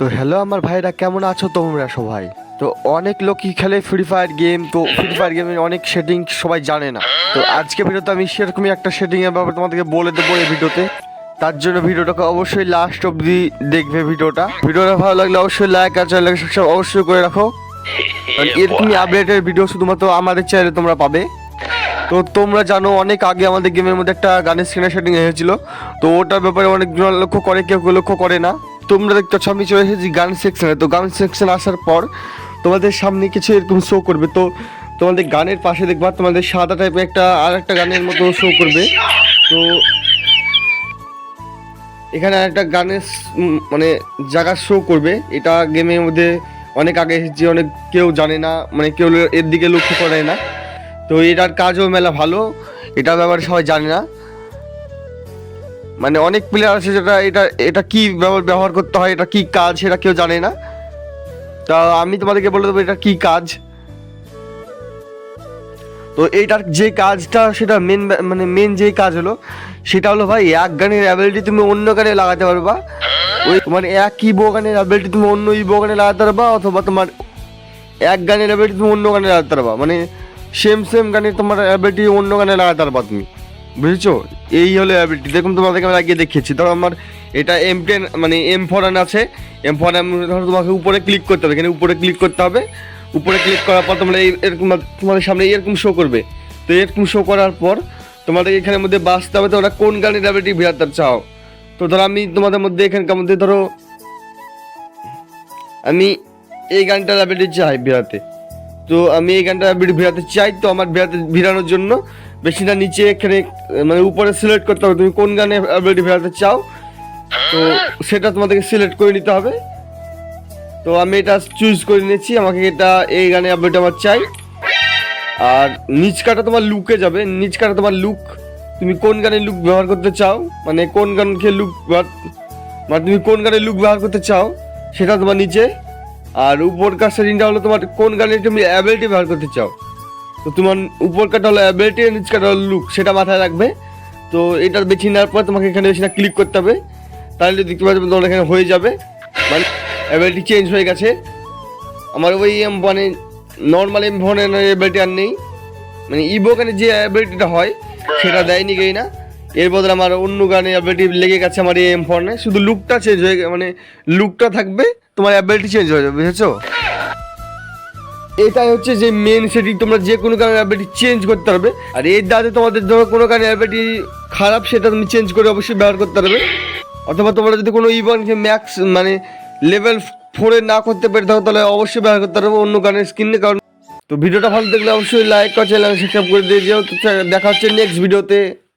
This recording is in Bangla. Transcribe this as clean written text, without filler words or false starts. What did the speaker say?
তো হ্যালো আমার ভাইরা, কেমন আছো তোমরা সবাই? তো অনেক লোকই খেলে ফ্রি ফায়ার গেম। তো ফ্রি ফায়ার গেমের অনেক সেটিং সবাই জানে না। তো আজকে ভিডিওতে আমি সেরকমই একটা সেটিং এর ব্যাপারে তোমাদেরকে বলে দেবো এই ভিডিওতে। তার জন্য ভিডিওটাকে অবশ্যই লাস্ট অবধি দেখবে। ভিডিওটা ভালো লাগলে অবশ্যই লাইক আর চ্যানেলকে সাবস্ক্রাইব অবশ্যই করে রাখো, কারণ এরকমই আপডেটের ভিডিও শুধুমাত্র আমাদের চ্যানেলে তোমরা পাবে। তো তোমরা জানো অনেক আগে আমাদের গেমের মধ্যে একটা গানের স্ক্রিনের সেটিং এসেছিল। তো ওটার ব্যাপারে অনেকজন লক্ষ্য করে, কেউ কেউ লক্ষ্য করে না। তোমরা দেখতে পাচ্ছ আমি চলে এসেছি গান সেকশনে। তো গান সেকশন আসার পর তোমাদের সামনে কিছু এরকম শো করবে। তো তোমাদের গানের পাশে দেখবা তোমাদের সাদা টাইপের আর একটা গানের মতো শো করবে। তো এখানে একটা গানের মানে জায়গা শো করবে। এটা গেমের মধ্যে অনেক আগে এসেছে, অনেক কেউ জানে না, মানে কেউ এর দিকে লক্ষ্য করে না। তো এটার কাজও মেলা ভালো, এটার ব্যাপারে সবাই জানে না। মানে অনেক প্লেয়ার আছে যেটা এটা কি ব্যবহার করতে হয়, এটা কি কাজ সেটা কেউ জানে না। তা আমি তোমাদেরকে বলে দেবো এটা কি কাজ। তো এইটার যে কাজটা সেটা মেন যে কাজ হলো সেটা হলো ভাই, এক গানের অ্যাবিলিটি তুমি অন্য গানে লাগাতে পারবা। ওই তোমার এক ইবো গানের অ্যাবিলিটি তুমি অন্য ইবো গানে লাগাতে পারবা, অথবা তোমার এক গানের অ্যাবিলিটি তুমি অন্য গানে লাগাতে পারবা। মানে সেম গানের তোমার অ্যাবিলিটি অন্য গানে লাগাতে পারবা তুমি, বুঝেছো? এই হলো অ্যাবিলিটি। দেখুন তোমাদেরকে আমি লাগিয়ে দেখিয়েছি। ধরো আমার এটা M10 মানে M4 আছে। M4 ধরো তোমাকে উপরে ক্লিক করতে হবে, এখানে উপরে ক্লিক করতে হবে। উপরে ক্লিক করার পর তোমরা এরকম তোমাদের সামনে এরকম শো করবে। তো এরকম শো করার পর তোমাদের এখানের মধ্যে বাঁচতে হবে তোমরা কোন গানের অ্যাবিলিটি ভিড়াতে চাও। তো ধরো আমি তোমাদের মধ্যে এখানকার মধ্যে ধরো আমি এই গানটার অ্যাবিলিটি চাই ভিড়াতে। তো আমি এই গানটার অ্যাবিলিটি ভিড়াতে চাই। তো আমার ভিড়ানোর জন্য বেশিটা নিচে এখানে মানে উপরে সিলেক্ট করতে হবে তুমি কোন গানে অ্যাবিলিটি ভিড়াতে চাও। তো সেটা তোমাদেরকে সিলেক্ট করে নিতে হবে। তো আমি এটা চুজ করে নিয়েছি, আমাকে এটা এই গানে অ্যাবিলিটি আমার চাই। আর নিচকাটা তোমার লুকে যাবে, নিচকাটা তোমার লুক, তুমি কোন গানে লুক ব্যবহার করতে চাও, মানে কোন গানকে লুক মানে তুমি কোন গানে লুক ব্যবহার করতে চাও সেটা তোমার নিচে। আর উপরকার সেটিংটা হলো তোমার কোন গানে তুমি অ্যাবিলিটি ব্যবহার করতে চাও। তো তোমার উপরকাটা হলো অ্যাবিলিটি আর নিচকাটা হলো লুক, সেটা মাথায় রাখবে। তো এটা বেছে নেওয়ার পর তোমাকে এখানে বেশি না ক্লিক করতে হবে, তাহলে দেখতে পাচ্ছ তোমার এখানে হয়ে যাবে মানে অ্যাবিলিটি চেঞ্জ হয়ে গেছে। আমার ওই মানে নর্মাল M4 অ্যাবিলিটি আর নেই, মানে ইভো গানে যে অ্যাবিলিটিটা হয় সেটা দেয়নি গেই না। এর বদলে আমার অন্য গানে অ্যাবিলিটি লেগে গেছে আমার এই M4 শুধু লুকটা চেঞ্জ হয়ে মানে লুকটা থাকবে, তোমার অ্যাবিলিটি চেঞ্জ হয়ে যাবে, বুঝেছো? এটাই হচ্ছে যে মেন সেটিং, তোমরা যে কোনো গানের অ্যাবিলিটি চেঞ্জ করতে পারবে। আর এর দ্বারা তোমাদের ধরো কোনো গানের অ্যাবিলিটি খারাপ সেটা তুমি চেঞ্জ করে অবশ্যই ব্যবহার করতে পারবে। অথবা তোমরা যদি কোনো ইভেন্টকে ম্যাক্স মানে লেভেল 4 না করতে পারে থাকো তাহলে অবশ্যই ব্যবহার করতে পারবে অন্য গানের স্ক্রিনে। কারণ তো ভিডিওটা ভালো দেখলে অবশ্যই লাইক আর চ্যানেল সাবস্ক্রাইব করে দিয়ে যেও। দেখা হচ্ছে নেক্সট ভিডিওতে।